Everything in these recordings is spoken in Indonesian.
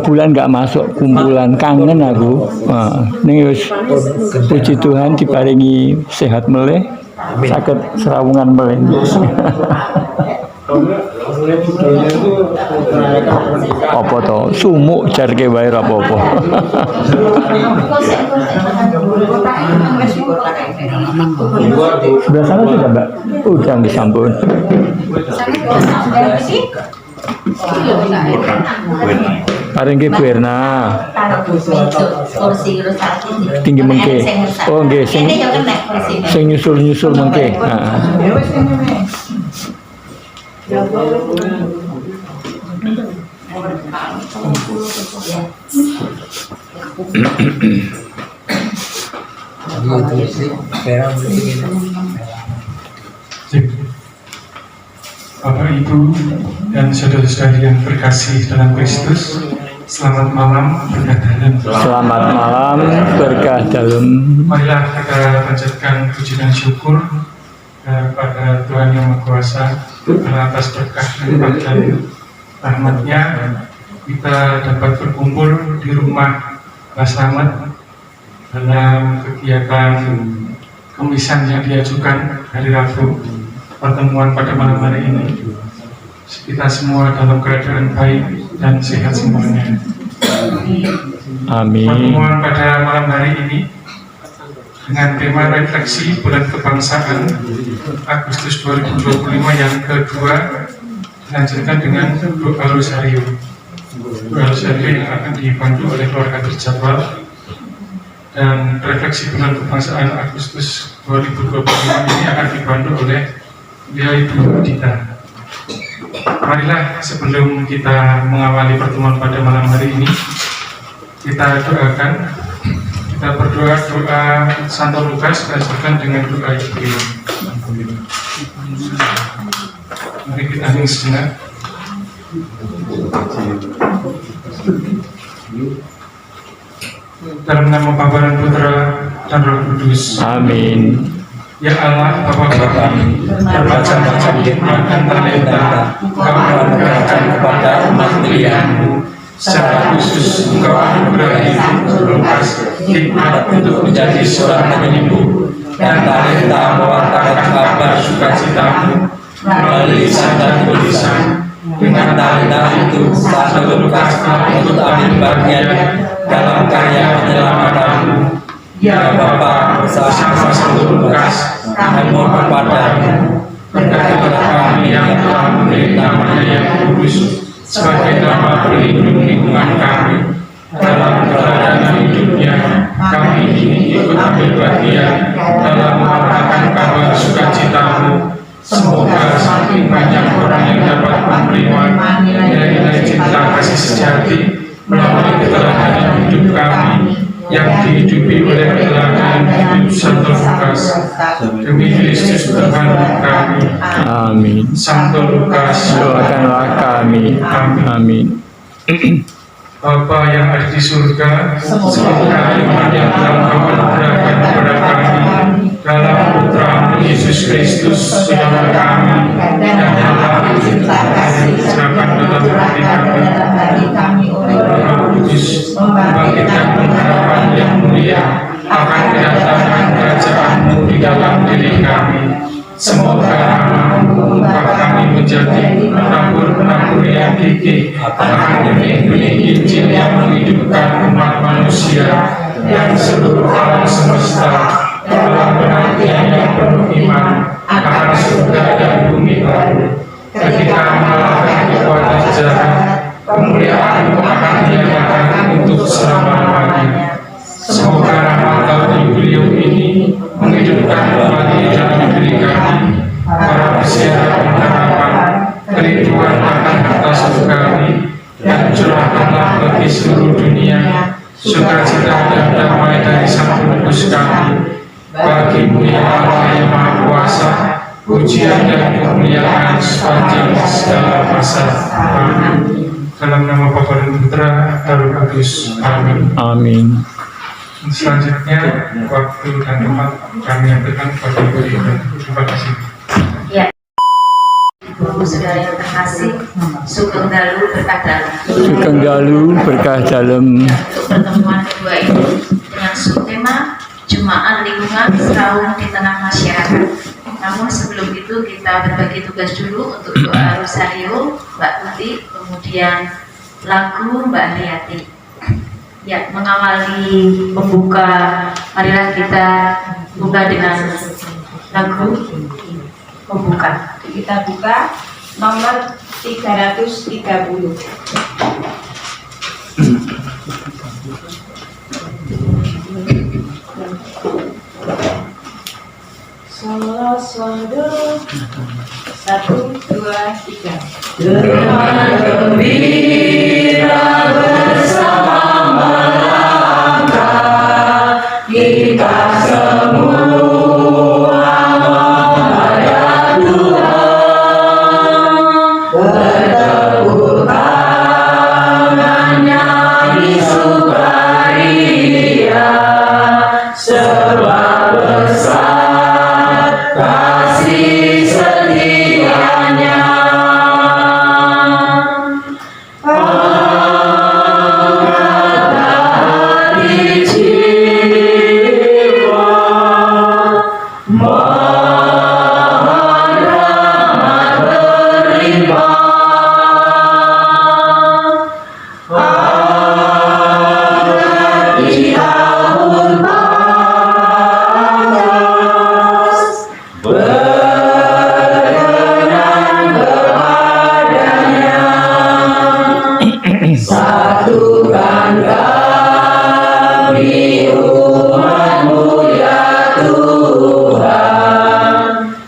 bulan nggak masuk kumpulan, kangen aku. Ning wis puji Tuhan diparingi sehat meleh, saged serawungan meleh. Apa to? Sumuk jarke wae ora apa-apa. Sudah sana sudah, Mbak? Udah disampun. Paring ke Buerna. Tinggi mengke. Oh nggih sing nyusul-nyusul mengke. Bapak, Ibu, dan saudara-saudari yang terkasih dalam Kristus, selamat malam berkah dalam. Selamat malam berkah dalam. Marilah kita panjatkan puji dan syukur kepada Tuhan Yang Maha Kuasa karena atas berkah dan rahmat-Nya kita dapat berkumpul di rumah Mas Slamet dalam kegiatan kemisan yang diajukan hari Rabu. Pertemuan pada malam hari ini kita semua dalam keadaan baik dan sehat semuanya. Amin. Pertemuan pada malam hari ini dengan tema refleksi bulan kebangsaan Agustus 2025 yang kedua dilanjutkan dengan doa rosario. Doa rosario yang akan dibantu oleh keluarga terjadwal, dan refleksi bulan kebangsaan Agustus 2025 ini akan dibantu oleh Ibu Dita. Marilah sebelum kita mengawali pertemuan pada malam hari ini, kita doakan. Kita berdoa doa Santo Lukas berdasarkan dengan doa Ibu. Mari kita hening sejenak. Dalam nama Bapa dan Putra dan Roh Kudus. Amin. Ya Allah, Bapa kami, bermacam-macam hikmat dan talenta Kau anugerahkan kepada umat pilihan-Mu. Secara khusus Engkau anugerahi Lukas hikmat untuk menjadi seorang penyembuh dan talenta mewartakan kabar sukacita-Mu melalui lisan dan tulisan. Dengan talenta itu, Santo Lukas ikut ambil bagian dalam karya penyelamatan-Mu. Ya Bapa, bersama Santo Lukas, kami mohon kepadamu, berkatilah kami yang telah memberi namanya yang kudus sebagai nama pelindung lingkungan kami. Dalam perjalanan hidupnya, kami ini ikut ambil bagian dalam mewartakan kabar sukacita-Mu. Semoga semakin banyak orang yang dapat menerima nilai-nilai cinta kasih sejati melalui keteladanan hidup kami yang dihidupi oleh keteladanan hidup Santo Lukas. Demi Kristus Tuhan kami. Amin. Santo Lukas, Doakanlah kami. Amin. Bapa yang ada di surga, semoga iman yang telah Kau anugerahkan kepada kami dalam Putra-Mu Yesus Kristus Saudara kami, dan dalam diserahkan dalam hati kami oleh Roh Kudus, membangkitkan pengharapan yang mulia akan kedatangan kerajaan-Mu di dalam diri kami. Semoga nama-Mu mengubah kami menjadi penabur-penabur yang gigih akan benih-benih Injil yang menghidupkan umat manusia dan seluruh alam semesta dalam penantian yang penuh iman akan surga dan bumi baru. Ketika mengalahkan kekuatan jahat, kemuliaan-Mu akan dinyatakan untuk selama-lamanya. Semoga rahmat di beliau ini menghidupkan kembali dalam diri kami para pesiar pengharapan kerinduan akan harta surgawi, dan curahkanlah bagi seluruh dunia sukacita dan damai dari Sang Penebus kami. Bagi-Mu ya Allah yang Maha Kuasa, pujian dan kemuliaan sepanjang segala masa. Amin. Dalam nama Bapa dan Putra dan Roh Kudus. Amin. Amin. Selanjutnya, waktu dan tempat kami yang kepada Ibu Dita. Terima kasih. Ya. Ibu saudara yang terkasih, Sugeng Dalu berkah dalam. Sugeng Dalu berkah dalam. Untuk pertemuan kedua ini dengan subtema Jemaat Lingkungan Seraung di Tengah Masyarakat. Namun sebelum itu kita berbagi tugas dulu untuk doa Rosario Mbak Tuti, kemudian lagu Mbak Ariati. Ya, mengawali pembuka, marilah kita buka dengan lagu pembuka. Kita buka nomor 330. Solo swado 1, 2, 3. Dengan gembira bersama melangkah, kita semua menghadap Tuhan, bertepuk tangan nyanyi sukaria, sebab besar kasih setianya. Satukan kami umat-Mu ya Tuhan,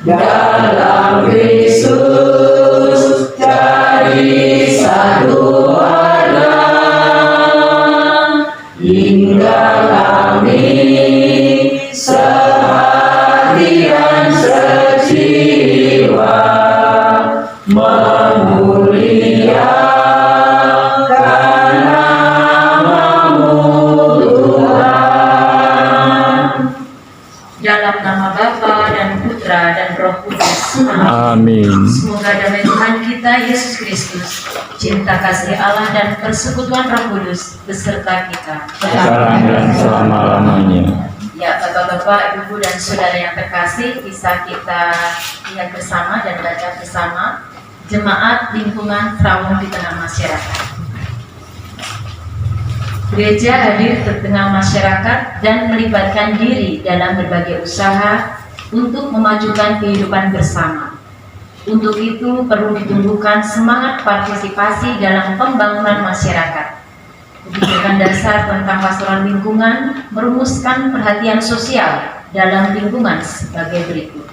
dalam Kristus jadi satu warna, hingga kami sehati dan sejiwa memuliakan Dalam nama Bapa dan Putra dan Roh Kudus. Amin. Semoga damai Tuhan kita Yesus Kristus, cinta kasih Allah dan persekutuan Roh Kudus beserta kita Sekarang dan selama-lamanya. Ya, Bapak-bapak, Ibu dan saudara yang terkasih, bisa kita lihat bersama dan baca bersama Jemaat Lingkungan Seraung di Tengah Masyarakat. Gereja hadir di tengah masyarakat dan melibatkan diri dalam berbagai usaha untuk memajukan kehidupan bersama. Untuk itu perlu ditumbuhkan semangat partisipasi dalam pembangunan masyarakat. Kebijakan dasar tentang pastoral lingkungan merumuskan perhatian sosial dalam lingkungan sebagai berikut.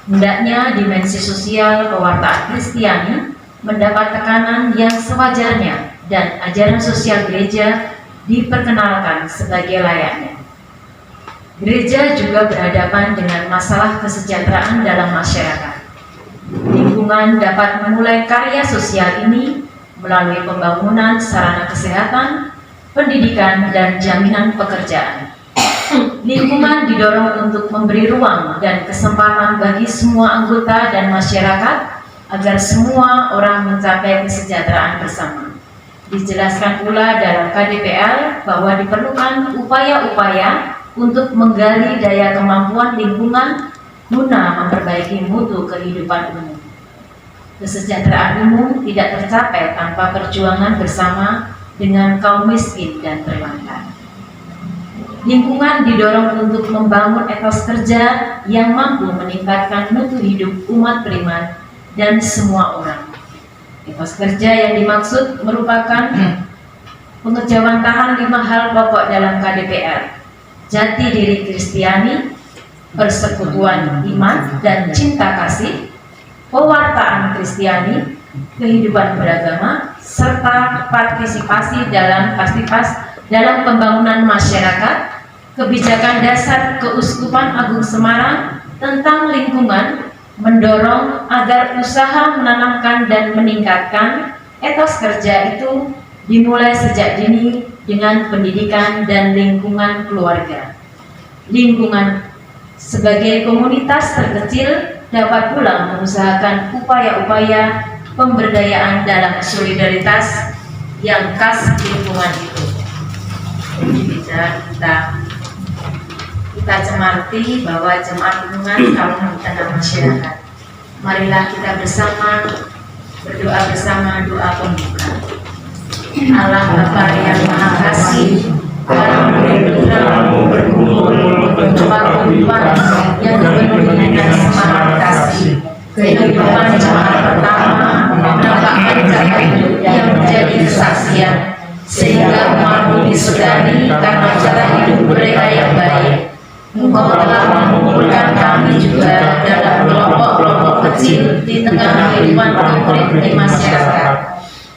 Hendaknya dimensi sosial pewartaan Kristiani mendapat tekanan yang sewajarnya dan ajaran sosial gereja diperkenalkan sebagai layaknya. Gereja juga berhadapan dengan masalah kesejahteraan dalam masyarakat. Lingkungan dapat memulai karya sosial ini melalui pembangunan sarana kesehatan, pendidikan, dan jaminan pekerjaan. Lingkungan didorong untuk memberi ruang dan kesempatan bagi semua anggota dan masyarakat agar semua orang mencapai kesejahteraan bersama. Dijelaskan pula dalam KDPL bahwa diperlukan upaya-upaya untuk menggali daya kemampuan lingkungan guna memperbaiki mutu kehidupan umum. Kesejahteraan umum tidak tercapai tanpa perjuangan bersama dengan kaum miskin dan terlantar. Lingkungan didorong untuk membangun etos kerja yang mampu meningkatkan mutu hidup umat beriman dan semua orang. Etos kerja yang dimaksud merupakan pengejawantahan 5 hal pokok dalam KDPL: jati diri Kristiani, persekutuan iman dan cinta kasih, pewartaan Kristiani, kehidupan beragama, serta partisipasi dalam pembangunan masyarakat. Kebijakan dasar Keuskupan Agung Semarang tentang lingkungan mendorong agar usaha menanamkan dan meningkatkan etos kerja itu dimulai sejak dini dengan pendidikan dan lingkungan keluarga. Lingkungan sebagai komunitas terkecil dapat pula mengusahakan upaya-upaya pemberdayaan dalam solidaritas yang khas lingkungan itu. Jadi bisa kita cermati bahwa jemaat lingkungan kaum tanah masyarakat. Marilah kita bersama berdoa bersama doa pembuka. Allah Bapa yang Maha Kasih, dalam berkumpul tempat kehidupan yang dipenuhi dengan semangat kasih. Kehidupan jemaat pertama menampakkan cara hidup yang menjadi kesaksian, sehingga umatmu disegani karena cara hidup mereka yang baik. Engkau telah mengumpulkan kami juga dalam kelompok-kelompok kecil di tengah kehidupan konkret di masyarakat.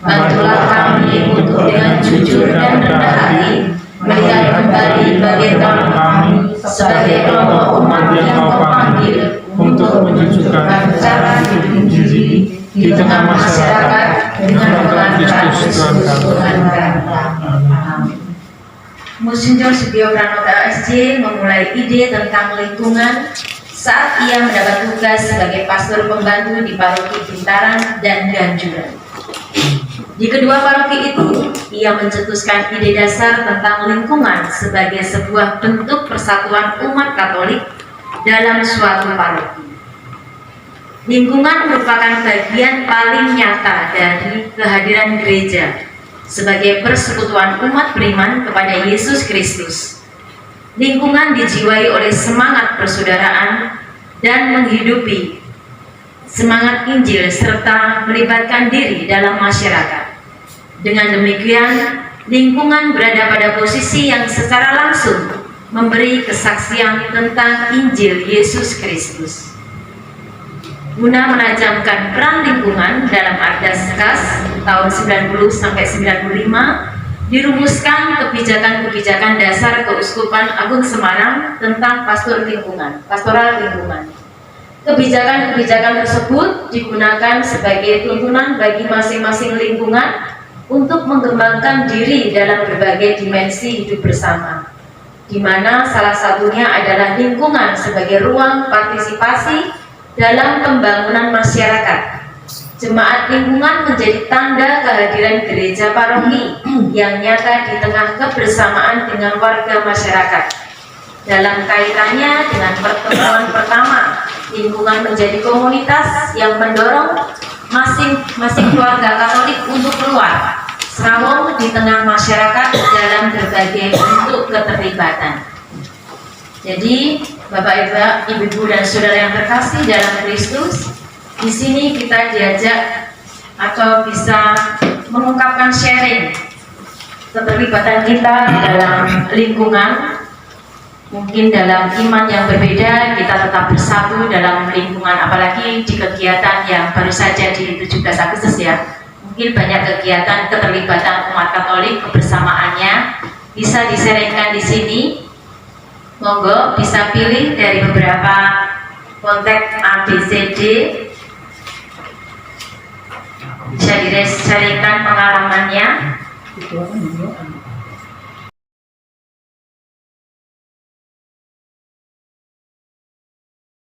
Bantulah kami untuk dengan jujur dan rendah hati melihat kembali bagaimana kami sebagai kelompok umat yang kau panggil untuk menunjukkan cara hidup diri di tengah masyarakat dengan mengenalkan Kristus Tuhan kami. Monsinyur Sugio Pranoto SJ memulai ide tentang lingkungan saat ia mendapat tugas sebagai pastor pembantu di paroki Bintaran dan Ganjuran. Di kedua paroki itu, ia mencetuskan ide dasar tentang lingkungan sebagai sebuah bentuk persatuan umat Katolik dalam suatu paroki. Lingkungan merupakan bagian paling nyata dari kehadiran gereja sebagai persekutuan umat beriman kepada Yesus Kristus. Lingkungan dijiwai oleh semangat persaudaraan dan menghidupi semangat Injil serta melibatkan diri dalam masyarakat. Dengan demikian, lingkungan berada pada posisi yang secara langsung memberi kesaksian tentang Injil Yesus Kristus. Guna menajamkan peran lingkungan dalam Ardas Kas tahun 90-95, dirumuskan kebijakan-kebijakan dasar Keuskupan Agung Semarang tentang pastoral lingkungan. Kebijakan-kebijakan tersebut digunakan sebagai tuntunan bagi masing-masing lingkungan untuk mengembangkan diri dalam berbagai dimensi hidup bersama, di mana salah satunya adalah lingkungan sebagai ruang partisipasi dalam pembangunan masyarakat. Jemaat lingkungan menjadi tanda kehadiran gereja paroki yang nyata di tengah kebersamaan dengan warga masyarakat. Dalam kaitannya dengan pertemuan pertama, lingkungan menjadi komunitas yang mendorong masing-masing keluarga Katolik untuk keluar serawung di tengah masyarakat dalam berbagai bentuk keterlibatan. Jadi, Bapak, Ibu, dan Saudara yang terkasih dalam Kristus, di sini kita diajak atau bisa mengungkapkan sharing keterlibatan kita di dalam lingkungan. Mungkin dalam iman yang berbeda, kita tetap bersatu dalam lingkungan, apalagi di kegiatan yang baru saja di 17 Agustus ya. Mungkin banyak kegiatan keterlibatan umat Katolik, kebersamaannya bisa diseringkan di sini. Monggo bisa pilih dari beberapa konteks ABCD, bisa diseringkan pengalamannya.